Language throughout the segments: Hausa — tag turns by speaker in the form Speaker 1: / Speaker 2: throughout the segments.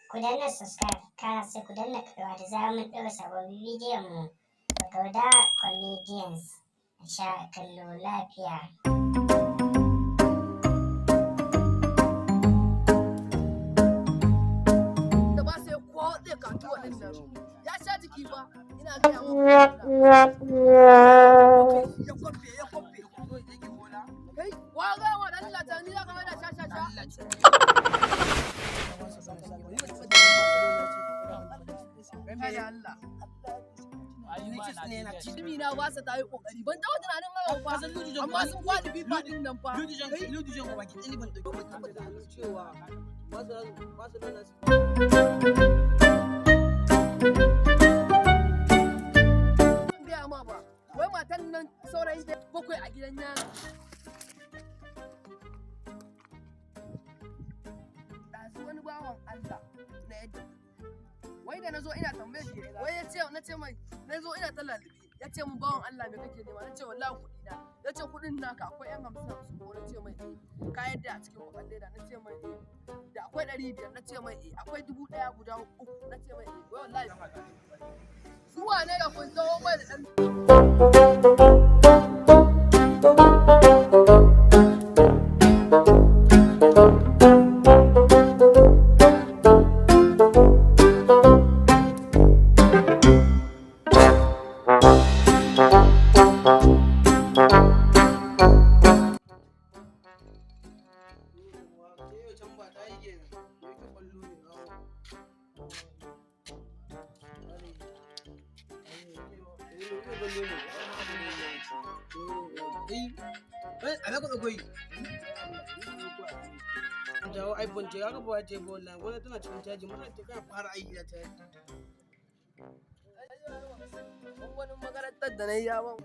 Speaker 1: ku danna subscribe kana sai ku danna ƙararrawa da zarar mun ɗora sababbin bidiyon mu. Gauda Comedians, a sha kallo lafiya.
Speaker 2: Da ba sai ko zai kaci waɗannan ya sha jiki ba ina gaya wa ya kwafe kai wa ga wa dan lata ni zaka mai da sha kai Allah Jimi na wasa ta yi kokari ban taɓa tunanin haka ba amma sun kwani bifa din nan fa
Speaker 3: Ludijan ba ki tsini ban da cewa Barcelona
Speaker 2: gaya ma ba wai matan nan saurayin da bakwai a gidan yaro ɗazu wani bawan Allah na yadda wai da na zo ina tambaye shi wai ya ce na ce mai na zo ina talalibi ya ce mun bawan Allah me kake nema na ce wallahi kuɗi na ya ce kuɗin naka akwai yan 50 ko na ce mai ka yadda a cikin kuɗin leda na ce mai da akwai 500 na ce mai akwai 1000 guda 3 na ce mai wai wallahi zuwa ne da kun tawo mai da
Speaker 3: jawo iPhone ce haka ba ce bola wani tana cikin caji mana ta kan fara aiki da ta
Speaker 2: wani makarantar da na yi yawon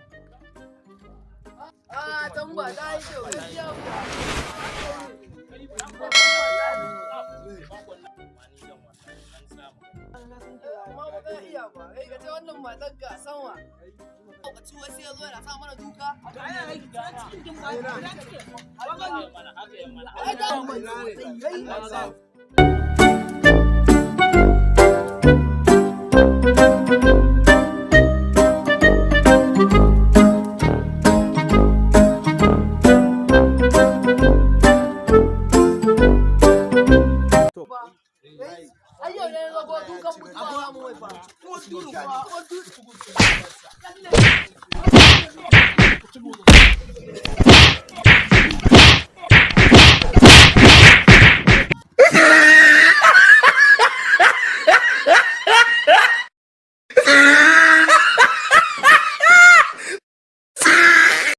Speaker 2: tamba ta yi kyau gaskiya wannan matar ga sanwa lokaci wasu ya zo yana sa mana duka ayyau ne ga dukan mutuwa mu wai fa